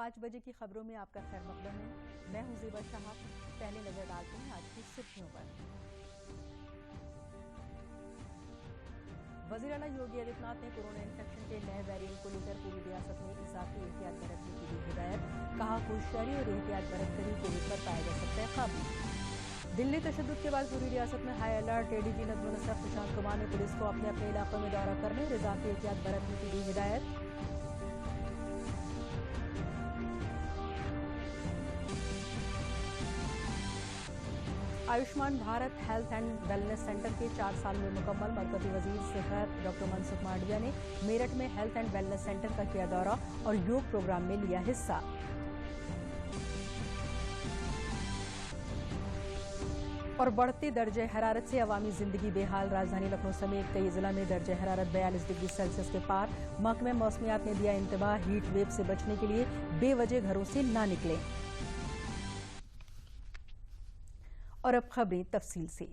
5 बजे की खबरों में आपका खैर मकदम है। मैं हूं ज़ेबा शाह। पहले नजर डालते हैं आज की सुर्खियों पर। वज़ीर आला योगी आदित्यनाथ ने कोरोना इन्फेक्शन के नए वेरिएंट को लेकर पूरी रियासत में इजाफी एहतियात बरतने की दी हिदायत। कहा होशियारी और एहतियात बरतकर ही कोविड पर पाया जा सकता है काबू। दिल्ली तशद्दुद के बाद पूरी रियासत में high alert. ADG Nazmul Hasan Prashant Kumar ने पुलिस को अपने अपने इलाकों में दौरा करने और इजाफी एहतियात बरतने की दी हिदायत। Ayushman Bharat health and wellness centre के 4 साल में मुकम्मल। मरकजी वजीर सेहत डॉक्टर मनसुख मांडविया ने मेरठ में हेल्थ एंड वेलनेस सेंटर का किया दौरा और योग प्रोग्राम में लिया हिस्सा। और बढ़ते दर्जे हरारत से अवामी जिंदगी बेहाल। राजधानी लखनऊ समेत कई जिला में दर्जे हरारत 42 डिग्री सेल्सियस के पार। महकमे मौसमियात ने दिया इंतबाह, हीट वेव से बचने के लिए बेवजह घरों से ना निकलें। और अब खबरें तफसील से।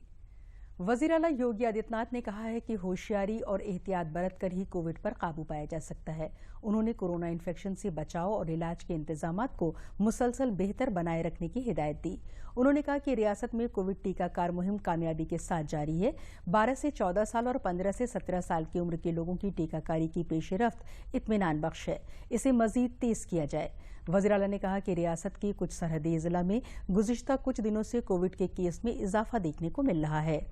वज़ीर आला योगी आदित्यनाथ ने कहा है कि होशियारी और एहतियात बरतकर ही कोविड पर काबू पाया जा सकता है। उन्होंने कोरोना इन्फेक्शन से बचाव और इलाज के इंतजामात को मुसलसल बेहतर बनाए रखने की हिदायत दी। उन्होंने कहा कि रियासत में कोविड टीकाकार मुहिम कामयाबी के साथ जारी है। 12 से 14 साल और 15 से 17 साल की उम्र के लोगों की टीकाकारी की पेशरफ्त इत्मीनान बख्श है। इसे मजीद तेज किया जाए। वज़ीर आला ने कहा कि रियासत के कुछ सरहदी जिला में गुज़िश्ता कुछ दिनों से कोविड के केस में इजाफा देखने को मिल रहा है।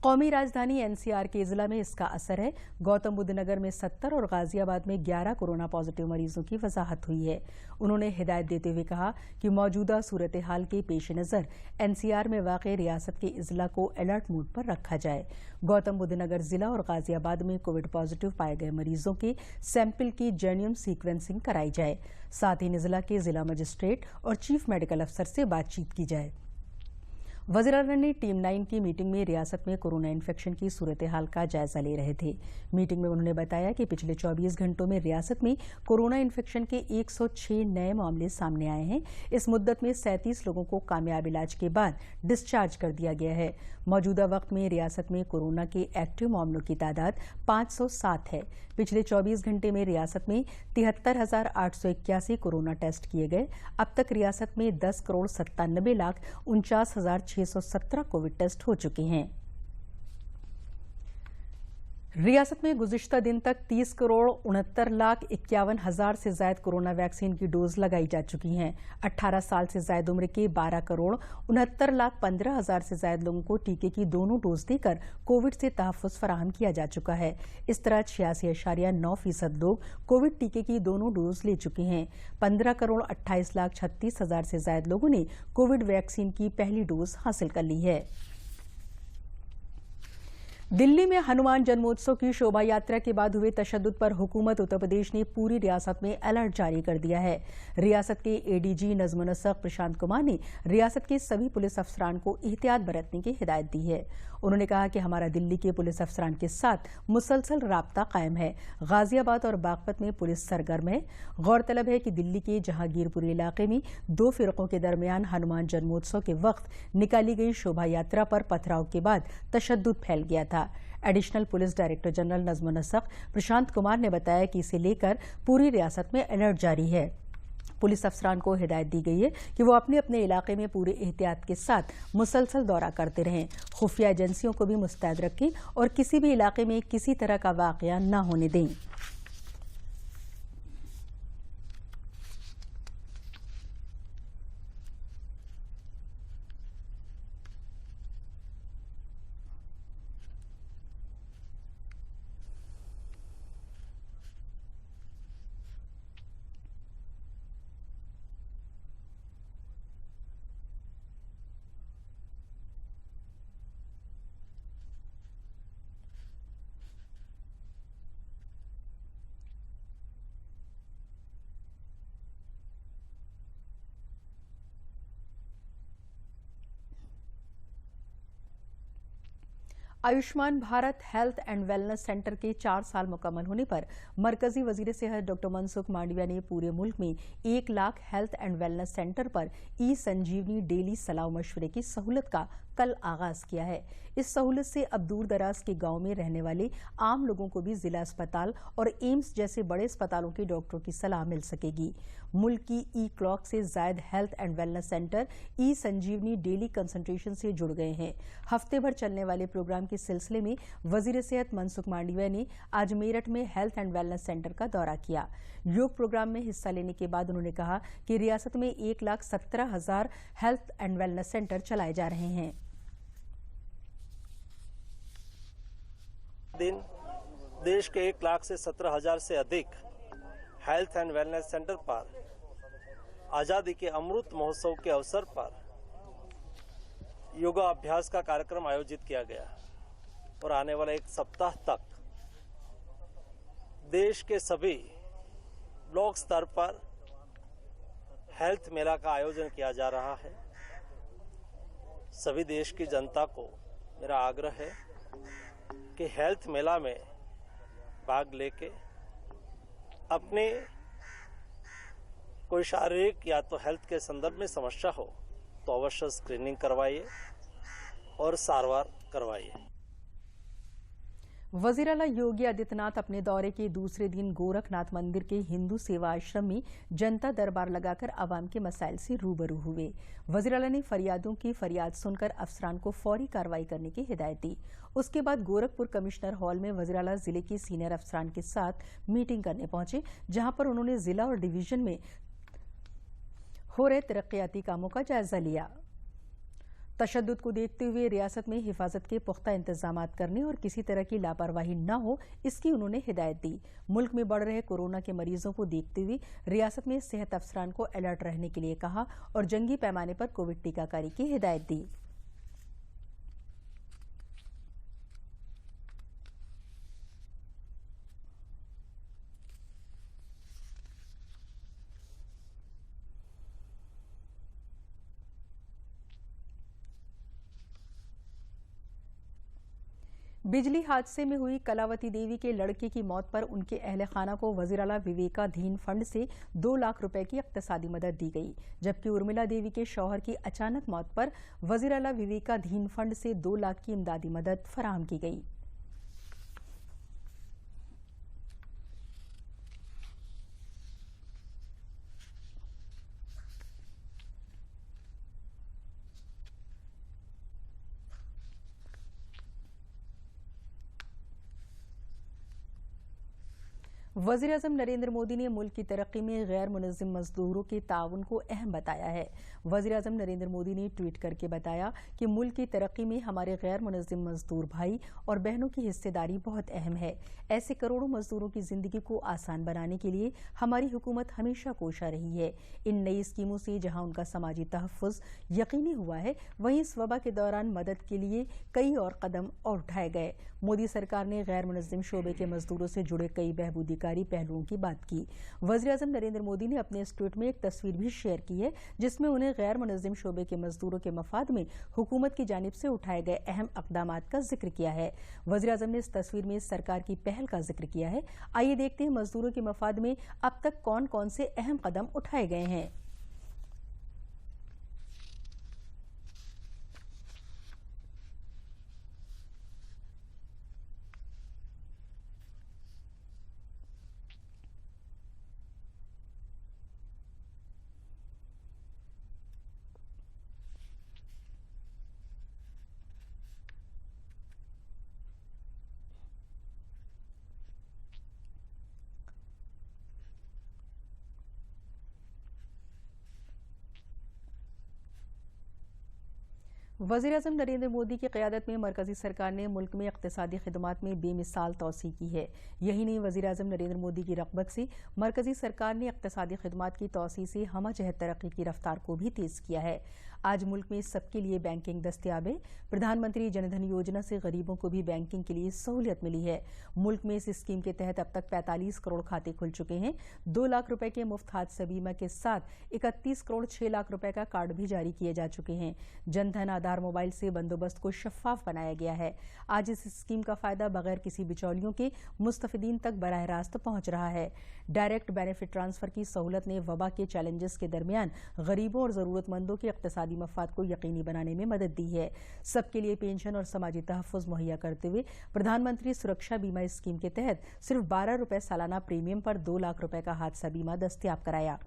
कौमी राजधानी एनसीआर के जिला में इसका असर है। गौतम बुद्ध नगर में 70 और गाजियाबाद में 11 कोरोना पॉजिटिव मरीजों की वजाहत हुई है। उन्होंने हिदायत देते हुए कहा कि मौजूदा सूरत हाल के पेश नज़र एनसीआर में वाक़ रियासत के अजला को अलर्ट मोड पर रखा जाए। गौतम बुद्ध नगर जिला और गाजियाबाद में कोविड पॉजिटिव पाए गए मरीजों के सैंपल की जेन्युइन सीक्वेंसिंग कराई जाए। साथ ही निज़ला के जिला मजिस्ट्रेट और चीफ मेडिकल अफसर से बातचीत की जाए। वज़ीर आला ने टीम 9 की मीटिंग में रियासत में कोरोना इन्फेक्शन की सूरत हाल का जायजा ले रहे थे। मीटिंग में उन्होंने बताया कि पिछले 24 घंटों में रियासत में कोरोना इन्फेक्शन के 106 नए मामले सामने आए हैं। इस मुद्दत में 37 लोगों को कामयाब इलाज के बाद डिस्चार्ज कर दिया गया है। मौजूदा वक्त में रियासत में कोरोना के एक्टिव मामलों की तादाद 507 है। पिछले 24 घंटे में रियासत में 73,881 कोरोना टेस्ट किए गए। अब तक रियासत में 10,97,49,617 कोविड टेस्ट हो चुके हैं। रियासत में गुज़िश्ता दिन तक 30,69,51,000 से ज्यादा कोरोना वैक्सीन की डोज लगाई जा चुकी हैं। 18 साल से ज्यादा उम्र के 12,69,15,000 से ज्यादा लोगों को टीके की दोनों डोज देकर कोविड से तहफ़्फ़ुज़ फराहम किया जा चुका है। इस तरह 86.9% लोग कोविड टीके की दोनों डोज ले चुके हैं। 15,28,36,000 से ज्यादा लोगों ने कोविड वैक्सीन की पहली डोज हासिल कर ली है। दिल्ली में हनुमान जन्मोत्सव की शोभा यात्रा के बाद हुए तशद्दुद पर हुकूमत उत्तर प्रदेश ने पूरी रियासत में अलर्ट जारी कर दिया है। रियासत के एडीजी नज़मुल हसन प्रशांत कुमार ने रियासत के सभी पुलिस अफसरान को एहतियात बरतने की हिदायत दी है। उन्होंने कहा कि हमारा दिल्ली के पुलिस अफसरान के साथ मुसलसल राब्ता कायम है। गाजियाबाद और बागपत में पुलिस सरगर्म है। गौरतलब है कि दिल्ली के जहांगीरपुरी इलाके में 2 फिरकों के दरमियान हनुमान जन्मोत्सव के वक्त निकाली गई शोभा यात्रा पर पथराव के बाद तशद्दुद फैल गया था। Additional police director general Najmul Hasan Prashant Kumar ने बताया कि इसे लेकर पूरी रियासत में अलर्ट जारी है। पुलिस अफसरान को हिदायत दी गई है कि वो अपने अपने इलाके में पूरे एहतियात के साथ मुसलसल दौरा करते रहें। खुफिया एजेंसियों को भी मुस्तैद रखें और किसी भी इलाके में किसी तरह का वाक़या न होने दें। Ayushman Bharat health and wellness centre के 4 साल मुकम्मल होने पर मरकजी वजीर सेहत डॉक्टर मनसुख मांडविया ने पूरे मुल्क में 1 lakh health and wellness centre पर ई संजीवनी डेली सलाह मशवरे की सहूलत का कल आगाज किया है। इस सहूलत से अब दूर दराज के गांव में रहने वाले आम लोगों को भी जिला अस्पताल और एम्स जैसे बड़े अस्पतालों के डॉक्टरों की सलाह मिल सकेगी। मुल्क की ई क्लॉक से जायद health and wellness centre e Sanjeevani daily concentration से जुड़ गए हैं। हफ्ते भर चलने वाले प्रोग्राम के सिलसिले में वजीर सेहत मनसुख मांडविया ने आज मेरठ में हेल्थ एंड वेलनेस सेंटर का दौरा किया। योग प्रोग्राम में हिस्सा लेने के बाद उन्होंने कहा कि रियासत में 1,17,000 हेल्थ एंड वेलनेस सेंटर चलाए जा रहे हैं। दिन देश के 1,17,000 से अधिक हेल्थ एंड वेलनेस सेंटर पर आजादी के अमृत महोत्सव के अवसर पर योगा अभ्यास का कार्यक्रम आयोजित किया गया और आने वाले एक सप्ताह तक देश के सभी ब्लॉक स्तर पर हेल्थ मेला का आयोजन किया जा रहा है। सभी देश की जनता को मेरा आग्रह है कि हेल्थ मेला में भाग लेके अपने कोई शारीरिक या तो हेल्थ के संदर्भ में समस्या हो तो अवश्य स्क्रीनिंग करवाइए और सारवार करवाइए। वजीर आला योगी आदित्यनाथ अपने दौरे के दूसरे दिन गोरखनाथ मंदिर के हिंदू सेवा आश्रम में जनता दरबार लगाकर आवाम के मसाइल से रूबरू हुए। वजीर आला ने फरियादों की फरियाद सुनकर अफसरान को फौरी कार्रवाई करने की हिदायत दी। उसके बाद गोरखपुर कमिश्नर हॉल में वजीर आला जिले के सीनियर अफसरान के साथ मीटिंग करने पहुंचे, जहां पर उन्होंने जिला और डिवीजन में हो रहे तरक्याती कामों का जायजा लिया। तशद्दुद को देखते हुए रियासत में हिफाजत के पुख्ता इंतजाम करने और किसी तरह की लापरवाही न हो, इसकी उन्होंने हिदायत दी। मुल्क में बढ़ रहे कोरोना के मरीजों को देखते हुए रियासत में सेहत अफसरान को अलर्ट रहने के लिए कहा और जंगी पैमाने पर कोविड टीकाकारी की हिदायत दी। बिजली हादसे में हुई कलावती देवी के लड़के की मौत पर उनके अहले खाना को वजीर आला विवेकाधीन फंड से 2 लाख रुपए की इक्तिसादी मदद दी गई, जबकि उर्मिला देवी के शौहर की अचानक मौत पर वजीर आला विवेकाधीन फंड से 2 लाख की इमदादी मदद फराहम की गई। वज़ीर-ए-आज़म नरेंद्र मोदी ने मुल्क की तरक्की में गैर मुनज़्ज़म मजदूरों के ताउन को अहम बताया है। वज़ीर-ए-आज़म नरेंद्र मोदी ने ट्वीट करके बताया कि मुल्क की तरक्की में हमारे गैर मुनज़्ज़म मजदूर भाई और बहनों की हिस्सेदारी बहुत अहम है। ऐसे करोड़ों मजदूरों की जिंदगी को आसान बनाने के लिए हमारी हुकूमत हमेशा कोशा रही है। इन नई स्कीमों से जहां उनका समाजी तहफ़्फ़ुज़ यकीनी हुआ है, वहीं इस वबा के दौरान मदद के लिए कई और कदम और उठाए गए। मोदी सरकार ने गैर मुनज़्ज़म शोबे के मजदूरों से जुड़े कई बहबूदीकारी पहलुओं की बात की। वज़ीर-ए-आज़म नरेंद्र मोदी ने अपने इस ट्वीट में एक तस्वीर भी शेयर की है, जिसमें उन्हें गैर मुनज़्ज़म शोबे के मजदूरों के मफाद में हुकूमत की जानिब से उठाए गए अहम इक़दामात का जिक्र किया है। वज़ीर-ए-आज़म ने इस तस्वीर में सरकार की पहल का जिक्र किया है। आइए देखते हैं मजदूरों के मफाद में अब तक कौन कौन से अहम कदम उठाए गए हैं। वज़ीर-ए-आज़म नरेंद्र मोदी की क़यादत में मरकज़ी सरकार ने मुल्क में इक़्तिसादी ख़िदमात में बेमिसाल तोसी की है। यही नहीं, वज़ीर-ए-आज़म नरेंद्र मोदी की रग़बत से मरकज़ी सरकार ने इक़्तिसादी ख़िदमात की तोसी से हमजहत तरक्की की रफ्तार को भी तेज़ किया है। आज मुल्क में सबके लिए बैंकिंग दस्तयाब है। प्रधानमंत्री जनधन योजना से गरीबों को भी बैंकिंग के लिए सहूलियत मिली है। मुल्क में इस स्कीम के तहत अब तक 45 करोड़ खाते खुल चुके हैं। 2 लाख रुपए के मुफ्त हादसा बीमा के साथ 31 करोड़ 6 लाख रुपए का कार्ड भी जारी किए जा चुके हैं। जनधन आधार आधार मोबाइल से बंदोबस्त को शफाफ बनाया गया है। आज इस स्कीम का फायदा बगैर किसी बिचौलियों के मुस्तफिदीन तक बराह रास्त पहुंच रहा है। डायरेक्ट बेनिफिट ट्रांसफर की सहूलत ने वबा के चैलेंजेस के दरमियान गरीबों और जरूरतमंदों के इक्तिसादी मफाद को यकीनी बनाने में मदद दी है। सबके लिए पेंशन और समाजी तहफ़्फ़ुज़ मुहैया करते हुए प्रधानमंत्री सुरक्षा बीमा स्कीम के तहत सिर्फ 12 रुपए सालाना प्रीमियम पर 2 लाख रुपए का हादसा बीमा दस्तयाब कराया।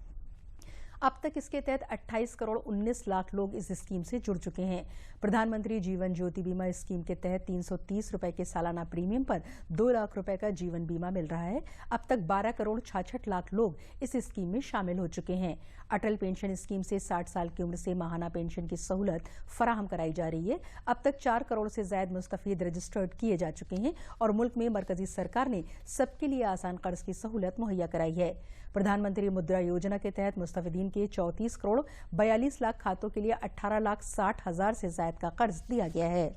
अब तक इसके तहत 28 करोड़ 19 लाख लोग इस स्कीम से जुड़ चुके हैं। प्रधानमंत्री जीवन ज्योति बीमा स्कीम के तहत 330 रुपए के सालाना प्रीमियम पर 2 लाख रुपए का जीवन बीमा मिल रहा है। अब तक 12 करोड़ 66 लाख लोग इस स्कीम में शामिल हो चुके हैं। अटल पेंशन स्कीम से 60 साल की उम्र से माहाना पेंशन की सहूलत फराहम कराई जा रही है। अब तक 4 करोड़ से ज्यादा मुस्तफीद रजिस्टर्ड किए जा चुके हैं और मुल्क में मरकजी सरकार ने सबके लिए आसान कर्ज की सहूलत मुहैया कराई है। प्रधानमंत्री मुद्रा योजना के तहत मुस्तफिदीन के 34 करोड़ 42 लाख खातों के लिए 18 लाख 60 हजार से ज्यादा का कर्ज दिया गया है।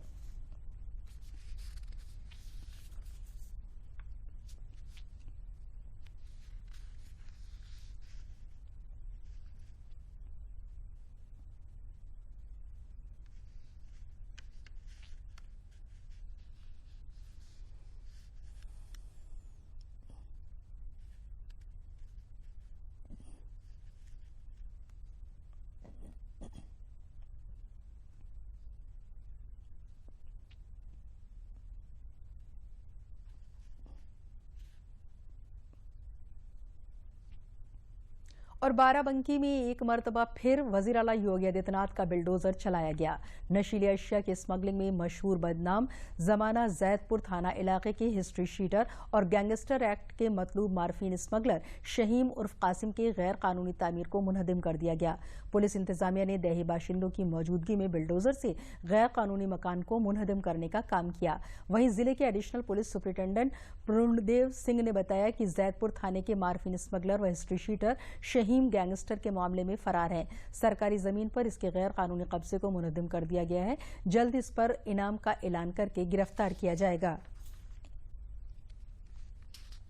और बाराबंकी में एक मरतबा फिर वजीर आला योगी आदित्यनाथ का बिल्डोजर चलाया गया। नशीली अशिया की स्मगलिंग में मशहूर बदनाम जमाना जैदपुर थाना इलाके के हिस्ट्री शीटर और गैंगस्टर एक्ट के मतलूब मार्फिन स्मगलर शहीम उर्फ कासिम के गैर कानूनी तामीर को मुनहदिम कर दिया गया। पुलिस इंतजामिया ने देही बाशिंदों की मौजूदगी में बिल्डोजर से गैर कानूनी मकान को मुनहदिम करने का काम किया। वहीं जिले के एडिशनल पुलिस सुपरिटेंडेंट पूर्णदेव सिंह ने बताया कि जैदपुर थाने के मार्फिन स्मगलर व हिस्ट्री शीटर शहीम गैंगस्टर के मामले में फरार है। सरकारी जमीन पर इसके गैर कानूनी कब्जे को मुनहदिम कर दिया गया है। जल्द इस पर इनाम का ऐलान करके गिरफ्तार किया जाएगा।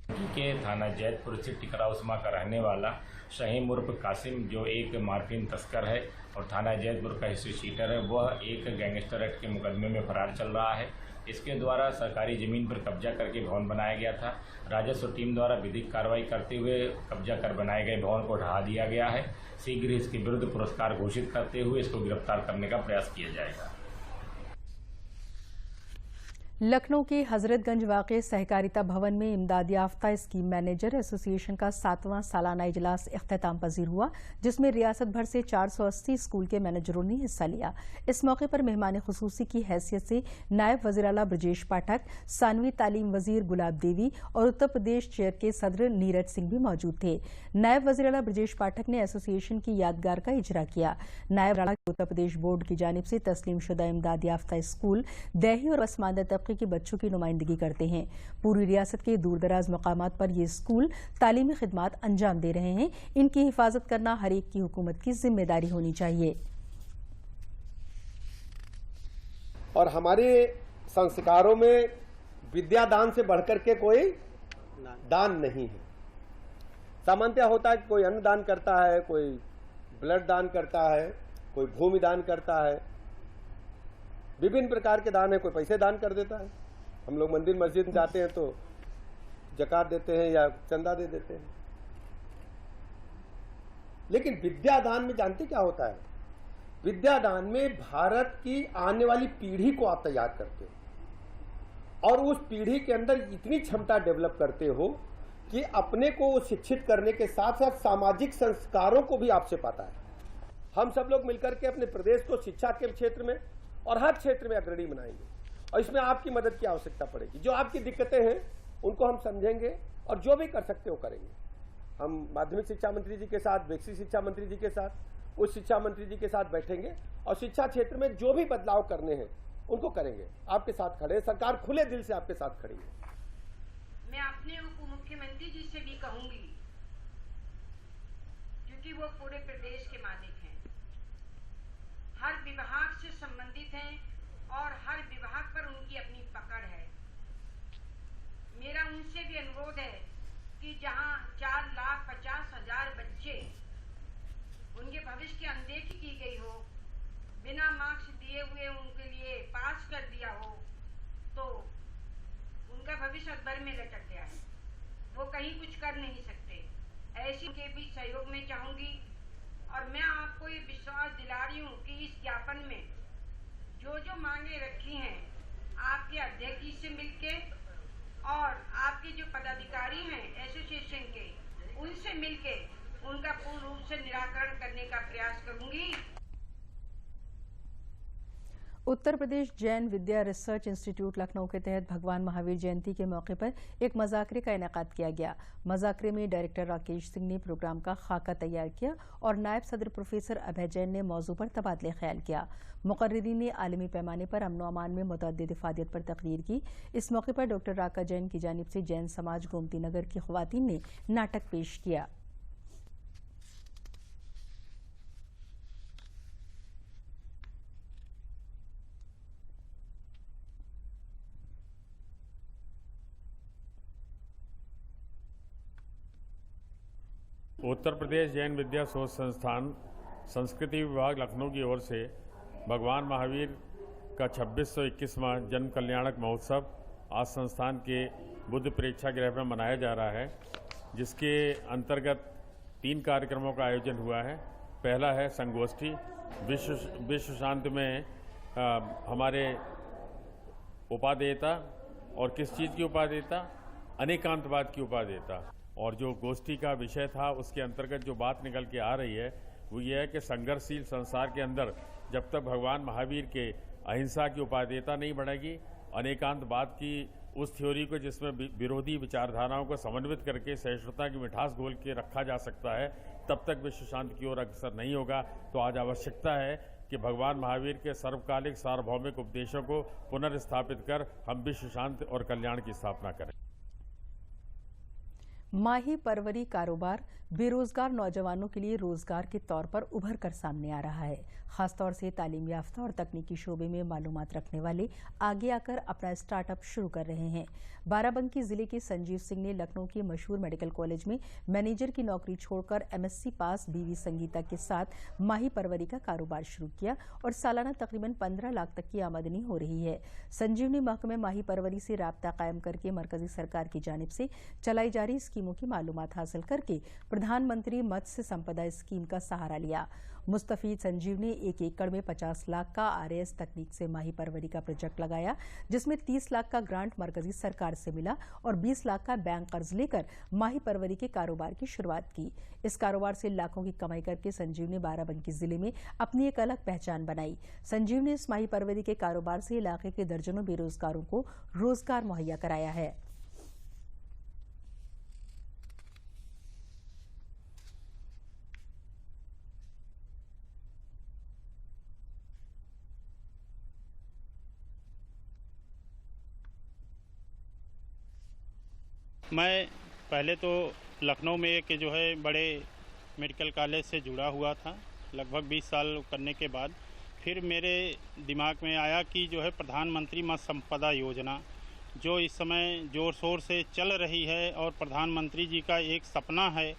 के थाना जैदपुर स्थित टिकरा उस्मा का रहने वाला शहीम उर्फ कासिम, जो एक मार्फिन तस्कर है और थाना जैदपुर का हिस्ट्री शीटर है, वह एक गैंगस्टर एक्ट के मुकदमे में फरार चल रहा है। इसके द्वारा सरकारी ज़मीन पर कब्जा करके भवन बनाया गया था। राजस्व टीम द्वारा विधिक कार्रवाई करते हुए कब्जा कर बनाए गए भवन को ढहा दिया गया है। शीघ्र इसके विरुद्ध पुरस्कार घोषित करते हुए इसको गिरफ्तार करने का प्रयास किया जाएगा। लखनऊ के हजरतगंज वाक़े सहकारिता भवन में इमदाद याफ्ता स्कीम मैनेजर एसोसिएशन का 7वां सालाना इजलास इख्तिताम पजीर हुआ, जिसमें रियासत भर से 480 स्कूल के मैनेजरों ने हिस्सा लिया। इस मौके पर मेहमान खुसूसी की हैसियत से नायब वज़ीर आला ब्रजेश पाठक, सानवी तालीम वजीर गुलाब देवी और उत्तर प्रदेश चेयर के सदर नीरज सिंह भी मौजूद थे। नायब वज़ीर आला ब्रजेश पाठक ने एसोसिएशन की यादगार का इजरा किया। नायब उत्तर प्रदेश बोर्ड की जानिब से तस्लीम शुदा इमदाद याफ्ता स्कूल देही और पसमानदा के बच्चों की नुमाइंदगी करते हैं। पूरी रियासत के दूर दराज मकामात पर ये स्कूल तालीमी खिदमात अंजाम दे रहे हैं। इनकी हिफाजत करना हर एक की हुकूमत की जिम्मेदारी होनी चाहिए। और हमारे संस्कारों में विद्यादान से बढ़कर के कोई दान नहीं है। सामान्यतः होता है कि कोई अन्न दान करता है, कोई ब्लड दान करता है, कोई भूमि दान करता है, विभिन्न प्रकार के दान है, कोई पैसे दान कर देता है। हम लोग मंदिर मस्जिद जाते हैं तो ज़कात देते हैं या चंदा दे देते हैं। लेकिन विद्यादान में जानते क्या होता है? विद्यादान में भारत की आने वाली पीढ़ी को आप तैयार करते हो और उस पीढ़ी के अंदर इतनी क्षमता डेवलप करते हो कि अपने को शिक्षित करने के साथ साथ सामाजिक संस्कारों को भी आपसे पाता है। हम सब लोग मिलकर के अपने प्रदेश को शिक्षा के क्षेत्र में और हर क्षेत्र में अग्रणी बनाएंगे और इसमें आपकी मदद की आवश्यकता पड़ेगी। जो आपकी दिक्कतें हैं उनको हम समझेंगे और जो भी कर सकते हो करेंगे। हम माध्यमिक शिक्षा मंत्री जी के साथ, बेसिक शिक्षा मंत्री जी के साथ, उच्च शिक्षा मंत्री जी के साथ बैठेंगे और शिक्षा क्षेत्र में जो भी बदलाव करने हैं उनको करेंगे। आपके साथ खड़े, सरकार खुले दिल से आपके साथ खड़ी है। मैं अपने उप मुख्यमंत्री जी से भी कहूंगी, क्योंकि वो पूरे प्रदेश के मालिक हैं, हर विभाग से संबंधित हैं और हर विभाग पर उनकी अपनी पकड़ है। मेरा उनसे भी अनुरोध है कि जहां 4,50,000 बच्चे उनके भविष्य की अनदेखी की गई हो, बिना मार्क्स दिए दिए हुए उनके लिए पास कर दिया हो तो उनका भविष्य अखबार में लटक गया है, वो कहीं कुछ कर नहीं सकते। ऐसे के भी सहयोग में चाहूंगी और मैं आपको ये विश्वास दिला रही हूँ कि इस ज्ञापन में जो जो मांगे रखी हैं आपके अध्यक्ष जी से मिलके और आपके जो पदाधिकारी हैं एसोसिएशन के उनसे मिलके उनका पूर्ण रूप से निराकरण करने का प्रयास करूंगी। उत्तर प्रदेश जैन विद्या रिसर्च इंस्टीट्यूट लखनऊ के तहत भगवान महावीर जयंती के मौके पर एक मजाकरे का इनेकाद किया गया। मजाकरे में डायरेक्टर राकेश सिंह ने प्रोग्राम का खाका तैयार किया और नायब सदर प्रोफेसर अभय जैन ने मौजू पर तबादले ख्याल किया। मुकर्रिरीन ने आलमी पैमाने पर अमन अमान में मुतअद्दिद इफादियत पर तकरीर की। इस मौके पर डॉक्टर राका जैन की जानिब से जैन समाज गोमती नगर की ख्वातीन ने नाटक पेश किया। उत्तर प्रदेश जैन विद्या शोध संस्थान संस्कृति विभाग लखनऊ की ओर से भगवान महावीर का 2621वां जन्म कल्याणक महोत्सव आज संस्थान के बुद्ध प्रेक्षागृह में मनाया जा रहा है, जिसके अंतर्गत 3 कार्यक्रमों का आयोजन हुआ है। पहला है संगोष्ठी विश्व शांति में हमारे उपादेयता और किस चीज़ की उपादेयता, अनेकांतवाद की उपादेयता। और जो गोष्ठी का विषय था उसके अंतर्गत जो बात निकल के आ रही है वो ये है कि संघर्षशील संसार के अंदर जब तक भगवान महावीर के अहिंसा की उपादेयता नहीं बढ़ेगी, अनेकांतवाद की उस थ्योरी को जिसमें विरोधी विचारधाराओं को समन्वित करके सहिष्णुता की मिठास घोल के रखा जा सकता है, तब तक विश्व शांति की ओर अग्रसर नहीं होगा। तो आज आवश्यकता है कि भगवान महावीर के सर्वकालिक सार्वभौमिक उपदेशों को पुनर्स्थापित कर हम विश्व शांति और कल्याण की स्थापना करें। माही परवरी कारोबार बेरोजगार नौजवानों के लिए रोजगार के तौर पर उभर कर सामने आ रहा है। खासतौर से तालीम याफ्ता और तकनीकी शोबे में मालूमात रखने वाले आगे आकर अपना स्टार्टअप शुरू कर रहे हैं। बाराबंकी जिले के संजीव सिंह ने लखनऊ के मशहूर मेडिकल कॉलेज में मैनेजर की नौकरी छोड़कर MSc पास बीवी संगीता के साथ माही परवरी का कारोबार शुरू किया और सालाना तकरीबन 15 लाख तक की आमदनी हो रही है। संजीव ने महकमे माही परवरी से राब्ता कायम करके मरकजी सरकार की जानिब से चलाई जा रही स्कीमों की मालूमात हासिल करके प्रधानमंत्री मत्स्य संपदा स्कीम का सहारा लिया। मुस्तफीद संजीव ने 1 एकड़ में 50 लाख का RAS तकनीक से माही परवरी का प्रोजेक्ट लगाया, जिसमें 30 लाख का ग्रांट मरकजी सरकार से मिला और 20 लाख का बैंक कर्ज लेकर माही परवरी के कारोबार की शुरुआत की। इस कारोबार से लाखों की कमाई करके संजीव ने बाराबंकी जिले में अपनी एक अलग पहचान बनाई। संजीव ने इस माही परवरी के कारोबार से इलाके के दर्जनों बेरोजगारों को रोजगार मुहैया कराया है। मैं पहले तो लखनऊ में एक जो है बड़े मेडिकल कॉलेज से जुड़ा हुआ था। लगभग 20 साल करने के बाद फिर मेरे दिमाग में आया कि जो है प्रधानमंत्री मत्स्य संपदा योजना जो इस समय ज़ोर शोर से चल रही है और प्रधानमंत्री जी का एक सपना है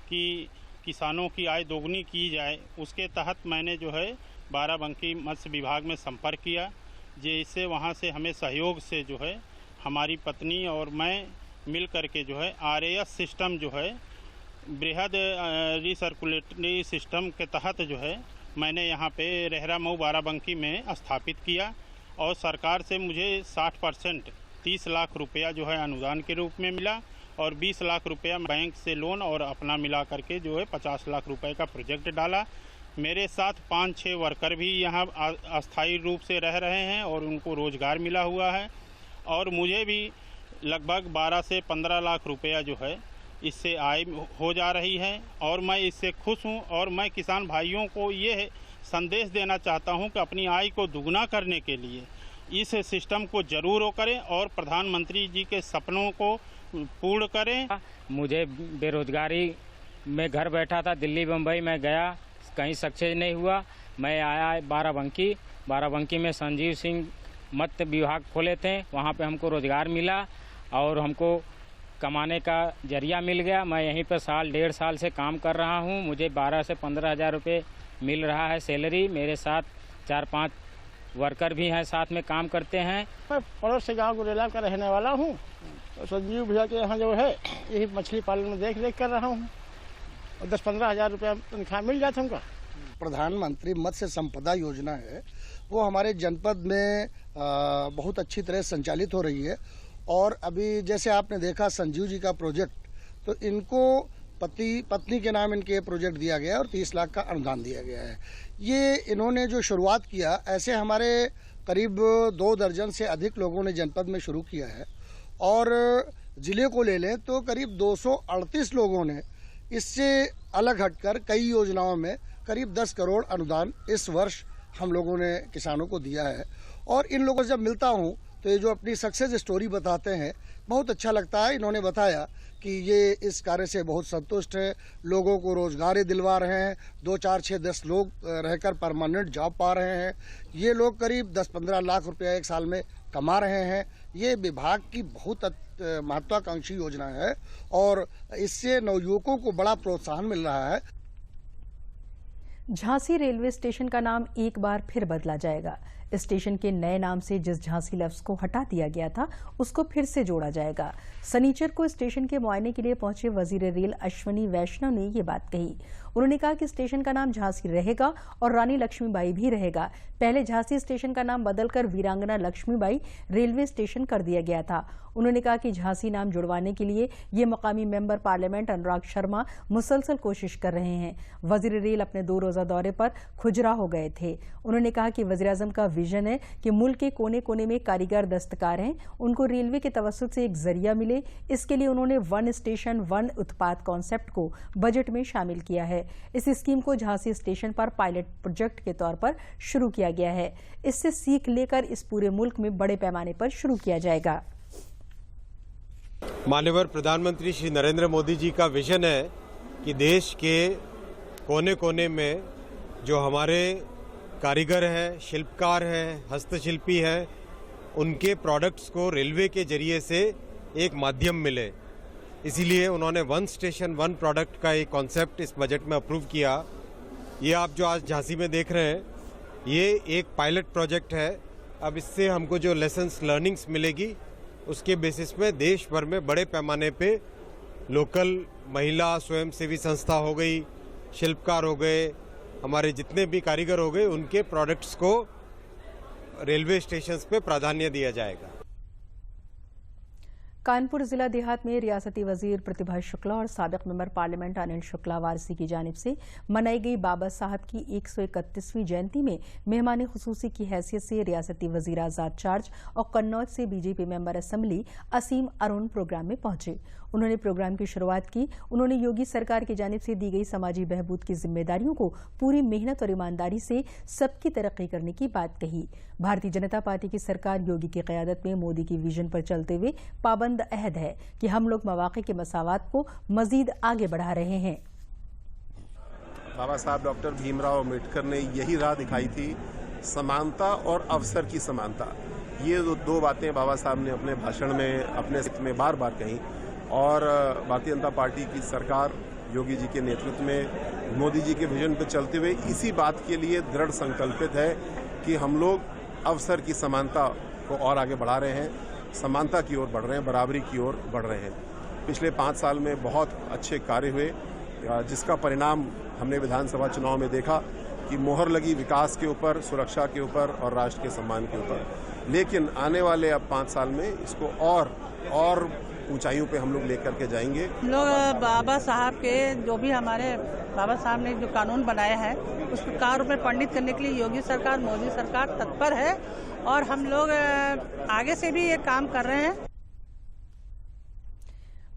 कि किसानों की आय दोगुनी की जाए, उसके तहत मैंने जो है बाराबंकी मत्स्य विभाग में संपर्क किया, जिससे वहाँ से हमें सहयोग से जो है हमारी पत्नी और मैं मिल करके जो है RAS सिस्टम जो है बृहद रिसर्कुलेटरी सिस्टम के तहत जो है मैंने यहाँ पे रेहरा मऊ बाराबंकी में स्थापित किया और सरकार से मुझे 60% 30 लाख रुपया जो है अनुदान के रूप में मिला और 20 लाख रुपया बैंक से लोन और अपना मिला करके जो है 50 लाख रुपए का प्रोजेक्ट डाला। मेरे साथ 5-6 वर्कर भी यहाँ अस्थायी रूप से रह रहे हैं और उनको रोजगार मिला हुआ है और मुझे भी लगभग 12 से 15 लाख रुपया जो है इससे आय हो जा रही है और मैं इससे खुश हूँ। और मैं किसान भाइयों को ये संदेश देना चाहता हूँ कि अपनी आय को दुगना करने के लिए इस सिस्टम को जरूर करें और प्रधानमंत्री जी के सपनों को पूर्ण करें। मुझे बेरोजगारी में घर बैठा था, दिल्ली बम्बई में गया, कहीं सक्सेस नहीं हुआ। मैं आया बाराबंकी में संजीव सिंह मत्स्य विभाग खोले थे, वहाँ पे हमको रोजगार मिला और हमको कमाने का जरिया मिल गया। मैं यहीं पर 1.5 साल से काम कर रहा हूँ। मुझे 12 से 15 हज़ार रुपये मिल रहा है सैलरी। मेरे साथ 4-5 वर्कर भी हैं, साथ में काम करते हैं। मैं पड़ोस से गांव गुरेला का रहने वाला हूं। संजीव भैया के यहाँ जो है यही मछली पालन में देख रेख कर रहा हूं और 10-15 हज़ार रुपया तनख्वाह मिल जाता उनका। प्रधानमंत्री मत्स्य संपदा योजना है वो हमारे जनपद में बहुत अच्छी तरह संचालित हो रही है। और अभी जैसे आपने देखा संजीव जी का प्रोजेक्ट, तो इनको पति पत्नी के नाम इनके प्रोजेक्ट दिया गया है और 30 लाख का अनुदान दिया गया है। ये इन्होंने जो शुरुआत किया, ऐसे हमारे करीब 2 दर्जन से अधिक लोगों ने जनपद में शुरू किया है। और जिले को ले लें तो करीब 238 लोगों ने इससे अलग हटकर कई योजनाओं में करीब 10 करोड़ अनुदान इस वर्ष हम लोगों ने किसानों को दिया है। और इन लोगों से जब मिलता हूँ तो ये जो अपनी सक्सेस स्टोरी बताते हैं, बहुत अच्छा लगता है। इन्होंने बताया कि ये इस कार्य से बहुत संतुष्ट है, लोगों को रोजगार दिलवा रहे हैं, 2, 4, 6, 10 लोग रहकर परमानेंट जॉब पा रहे हैं। ये लोग करीब 10-15 लाख रुपया एक साल में कमा रहे हैं। ये विभाग की बहुत महत्वाकांक्षी योजना है और इससे नवयुवकों को बड़ा प्रोत्साहन मिल रहा है। झांसी रेलवे स्टेशन का नाम एक बार फिर बदला जाएगा। स्टेशन के नए नाम से जिस झांसी लफ्ज को हटा दिया गया था उसको फिर से जोड़ा जाएगा। शनिचर को स्टेशन के मुआयने के लिए पहुंचे वजीर रेल अश्वनी वैष्णव ने ये बात कही। उन्होंने कहा कि स्टेशन का नाम झांसी रहेगा और रानी लक्ष्मीबाई भी रहेगा। पहले झांसी स्टेशन का नाम बदलकर वीरांगना लक्ष्मीबाई रेलवे स्टेशन कर दिया गया था। उन्होंने कहा कि झांसी नाम जुड़वाने के लिए ये मकामी मेंबर पार्लियामेंट अनुराग शर्मा मुसलसल कोशिश कर रहे हैं। वजीर रेल अपने 2 रोजा दौरे पर खुजरा हो गए थे। उन्होंने कहा कि वज़ीर-ए-आज़म का विजन है कि मुल्क के कोने कोने में कारीगर दस्तकार हैं, उनको रेलवे के तवस्सुत से एक जरिया मिले। इसके लिए उन्होंने 1 स्टेशन 1 उत्पाद कॉन्सेप्ट को बजट में शामिल किया है। इस स्कीम को झांसी स्टेशन पर पायलट प्रोजेक्ट के तौर पर शुरू किया गया है। इससे सीख लेकर इस पूरे मुल्क में बड़े पैमाने पर शुरू किया जाएगा। माननीय प्रधानमंत्री श्री नरेंद्र मोदी जी का विजन है कि देश के कोने कोने में जो हमारे कारीगर हैं, शिल्पकार हैं, हस्तशिल्पी हैं, उनके प्रोडक्ट्स को रेलवे के जरिए से एक माध्यम मिले। इसीलिए उन्होंने 1 स्टेशन 1 प्रोडक्ट का एक कॉन्सेप्ट इस बजट में अप्रूव किया। ये आप जो आज झांसी में देख रहे हैं, ये एक पायलट प्रोजेक्ट है। अब इससे हमको जो लेसन्स लर्निंग्स मिलेगी, उसके बेसिस में देश भर में बड़े पैमाने पे लोकल महिला स्वयंसेवी संस्था हो गई, शिल्पकार हो गए, हमारे जितने भी कारीगर हो गए, उनके प्रोडक्ट्स को रेलवे स्टेशंस पे प्राधान्य दिया जाएगा। कानपुर जिला देहात में रियासती वजीर प्रतिभा शुक्ला और साबिक मेंबर पार्लियामेंट अनिल शुक्ला वारसी की जानिब से मनाई गई बाबा साहब की 131वीं जयंती में मेहमान खुसूसी की हैसियत से रियासती वजीर आजाद चार्ज और कन्नौज से बीजेपी मेंबर असेंबली असीम अरुण प्रोग्राम में पहुंचे। उन्होंने प्रोग्राम की शुरुआत की। उन्होंने योगी सरकार की जानिब से दी गई समाजी बहबूद की जिम्मेदारियों को पूरी मेहनत और ईमानदारी से सबकी तरक्की करने की बात कही। भारतीय जनता पार्टी की सरकार योगी की क़यादत में मोदी की विजन पर चलते हुए पाबंद अहद है कि हम लोग मौक़े के मसावात को मजीद आगे बढ़ा रहे हैं। बाबा साहब डॉक्टर भीमराव अम्बेडकर ने यही राह दिखाई थी, समानता और अवसर की समानता। ये 2 बातें बाबा साहब ने अपने भाषण में, अपने में बार बार कही। और भारतीय जनता पार्टी की सरकार योगी जी के नेतृत्व में मोदी जी के विजन पर चलते हुए इसी बात के लिए दृढ़ संकल्पित है कि हम लोग अवसर की समानता को और आगे बढ़ा रहे हैं, समानता की ओर बढ़ रहे हैं, बराबरी की ओर बढ़ रहे हैं। पिछले 5 साल में बहुत अच्छे कार्य हुए, जिसका परिणाम हमने विधानसभा चुनाव में देखा कि मोहर लगी विकास के ऊपर, सुरक्षा के ऊपर और राष्ट्र के सम्मान के ऊपर। लेकिन आने वाले अब 5 साल में इसको और ऊंचाइयों पे हम लोग लेकर के जाएंगे। लोग बाबा साहब के जो भी हमारे बाबा साहब ने जो कानून बनाया है उसको कार में पंडित करने के लिए योगी सरकार, मोदी सरकार तत्पर है और हम लोग आगे से भी ये काम कर रहे हैं।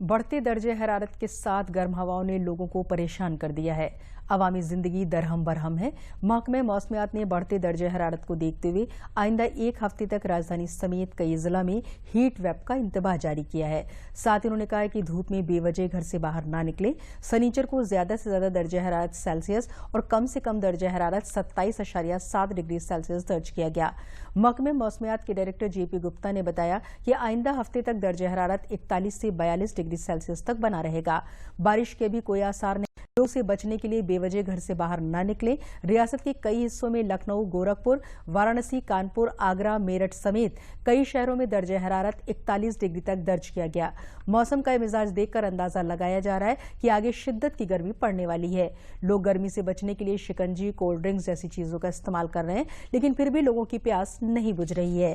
बढ़ते दर्जे हरारत के साथ गर्म हवाओं ने लोगों को परेशान कर दिया है। अवामी जिंदगी दरहम बरहम है। महकमे मौसमियात ने बढ़ते दर्जे हरारत को देखते हुए आइंदा 1 हफ्ते तक राजधानी समेत कई जिला में हीट वेव का इंतबाह जारी किया है। साथ ही उन्होंने कहा है कि धूप में बेवजह घर से बाहर ना निकले। शनिचर को ज्यादा से ज्यादा दर्जे हरारत सेल्सियस और कम से कम दर्जे हरारत 27.7 डिग्री सेल्सियस दर्ज किया गया। महकमे मौसमियात के डायरेक्टर जेपी गुप्ता ने बताया कि आइंदा हफ्ते तक दर्जे हरारत 41 से 42 डिग्री सेल्सियस तक बना रहेगा। बारिश के भी कोई आसार नहीं। लू से बचने के लिए बेवजह घर से बाहर न निकलें। रियासत के कई हिस्सों में लखनऊ, गोरखपुर, वाराणसी, कानपुर, आगरा, मेरठ समेत कई शहरों में दर्जे हरारत 41 डिग्री तक दर्ज किया गया। मौसम का मिजाज देखकर अंदाजा लगाया जा रहा है कि आगे शिद्दत की गर्मी पड़ने वाली है। लोग गर्मी से बचने के लिए शिकंजी, कोल्ड ड्रिंक्स जैसी चीजों का इस्तेमाल कर रहे हैं, लेकिन फिर भी लोगों की प्यास नहीं बुझ रही है।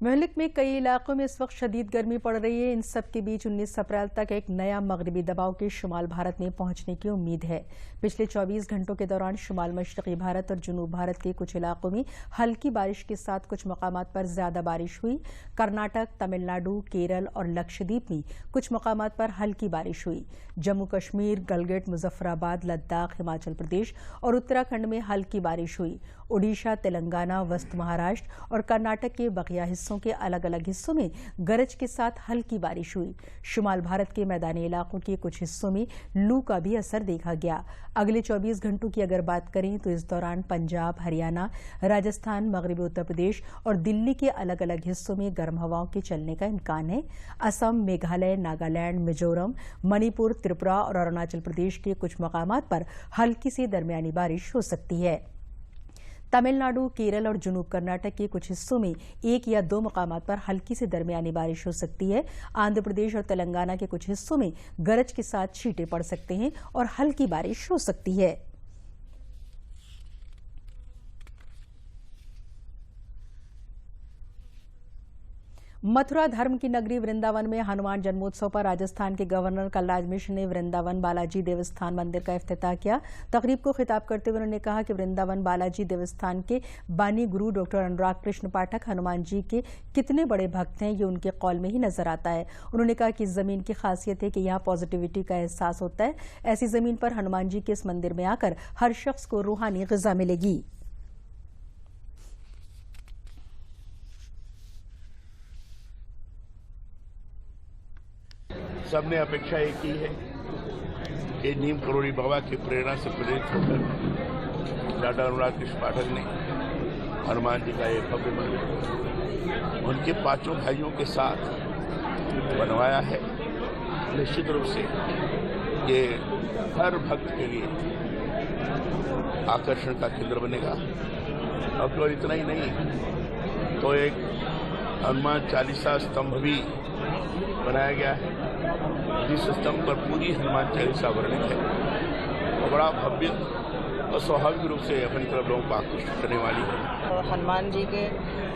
मुल्क में कई इलाकों में इस वक्त शदीद गर्मी पड़ रही है। इन सब के बीच 19 अप्रैल तक एक नया मगरबी दबाव के शुमाल भारत में पहुंचने की उम्मीद है। पिछले 24 घंटों के दौरान शुमाल मशरकी भारत और जनूब भारत के कुछ इलाकों में हल्की बारिश के साथ कुछ मकामात पर ज्यादा बारिश हुई। कर्नाटक, तमिलनाडु, केरल और लक्षद्वीप में कुछ मकामात पर हल्की बारिश हुई। जम्मू कश्मीर, गलगिट, मुजफ्फराबाद, लद्दाख, हिमाचल प्रदेश और उत्तराखंड में हल्की बारिश हुई। ओडिशा, तेलंगाना, वस्त महाराष्ट्र और कर्नाटक के बकिया हिस्सों के अलग अलग हिस्सों में गरज के साथ हल्की बारिश हुई। शुमाल भारत के मैदानी इलाकों के कुछ हिस्सों में लू का भी असर देखा गया। अगले 24 घंटों की अगर बात करें तो इस दौरान पंजाब, हरियाणा, राजस्थान, मगरबी उत्तर प्रदेश और दिल्ली के अलग अलग हिस्सों में गर्म हवाओं के चलने का इम्कान है। असम, मेघालय, नागालैंड, मिजोरम, मणिपुर, त्रिपुरा और अरुणाचल प्रदेश के कुछ मकामात पर हल्की से दरमियानी बारिश हो सकती है। तमिलनाडु, केरल और जनूब कर्नाटक के कुछ हिस्सों में 1 या 2 मकामात पर हल्की से दरमियानी बारिश हो सकती है। आंध्र प्रदेश और तेलंगाना के कुछ हिस्सों में गरज के साथ छींटे पड़ सकते हैं और हल्की बारिश हो सकती है। मथुरा धर्म की नगरी वृंदावन में हनुमान जन्मोत्सव पर राजस्थान के गवर्नर कलराज मिश्र ने वृंदावन बालाजी देवस्थान मंदिर का इफ्तिताह किया। तकरीब को खिताब करते हुए उन्होंने कहा कि वृंदावन बालाजी देवस्थान के बानी गुरु डॉक्टर अनुराग कृष्ण पाठक हनुमान जी के कितने बड़े भक्त हैं, ये उनके कौल में ही नजर आता है। उन्होंने कहा कि इस जमीन की खासियत है कि यहाँ पॉजिटिविटी का एहसास होता है। ऐसी जमीन पर हनुमान जी के इस मंदिर में आकर हर शख्स को रूहानी ग़िज़ा मिलेगी। सबने अपेक्षा ये की है कि नीम करोड़ी बाबा की प्रेरणा से प्रेरित होकर डॉक्टर अनुराग कृष्ण पाठक ने हनुमान जी का एक भव्य मंदिर उनके 5 भाइयों के साथ बनवाया है। निश्चित रूप से ये हर भक्त के लिए आकर्षण का केंद्र बनेगा। और केवल इतना ही नहीं तो एक हनुमान चालीसा स्तंभ भी बनाया गया है, जिस स्तंभ पर पूरी हनुमान चालीसा वर्णित है और बड़ा भव्य और स्वाभाविक रूप से अपनी तरफ लोगों को आकर्षित करने वाली है। हनुमान जी के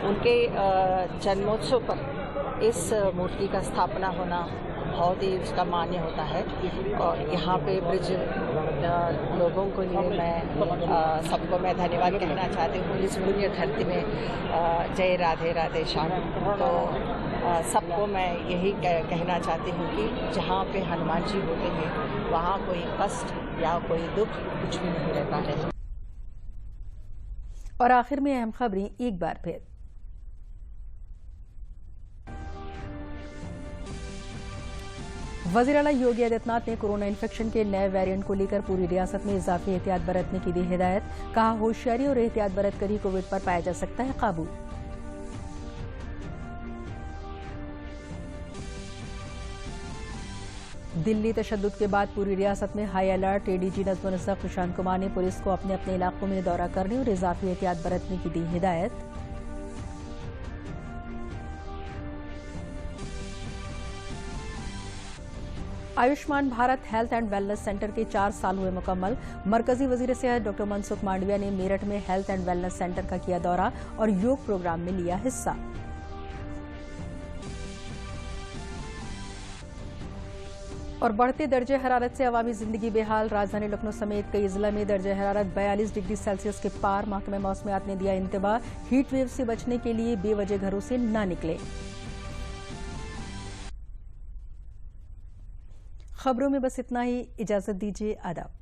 उनके जन्मोत्सव पर इस मूर्ति का स्थापना होना बहुत ही उसका मान्य होता है। और यहाँ पे ब्रिज लोगों के लिए मैं सबको मैं धन्यवाद कहना चाहती हूँ। इस पुण्य धरती में जय राधे राधे श्याम। तो सबको मैं यही कहना चाहती हूँ कि जहाँ पे हनुमान जी होते हैं वहाँ कोई कष्ट या कोई दुख कुछ भी नहीं रहता है। और आखिर में अहम खबरें एक बार फिर। वज़ीर आला योगी आदित्यनाथ ने कोरोना इन्फेक्शन के नए वेरिएंट को लेकर पूरी रियासत में इजाफी एहतियात बरतने की दी हिदायत। कहा, होशियारी और एहतियात बरतकर ही कोविड पर पाया जा सकता है काबू। दिल्ली तशद्दुद के बाद पूरी रियासत में हाई अलर्ट। एडीजी नज़्म नसक़ प्रशांत कुमार ने पुलिस को अपने अपने इलाकों में दौरा करने और इजाफी एहतियात बरतने की दी हिदायत। Ayushman Bharat health and wellness centre के 4 साल हुए मुकम्मल। मरकजी वजीर सेहत डॉक्टर मनसुख मांडविया ने मेरठ में हेल्थ एंड वेलनेस सेंटर का किया दौरा और योग प्रोग्राम में लिया हिस्सा। और बढ़ते दर्जे हरारत से अवामी जिंदगी बेहाल। राजधानी लखनऊ समेत कई जिला में दर्जे हरारत 42 डिग्री सेल्सियस के पार। महकमे मौसमियात ने दिया इंतबाह, हीट वेव से बचने के लिए बेवजह घरों से न निकले। खबरों में बस इतना ही। इजाजत दीजिए। आदाब।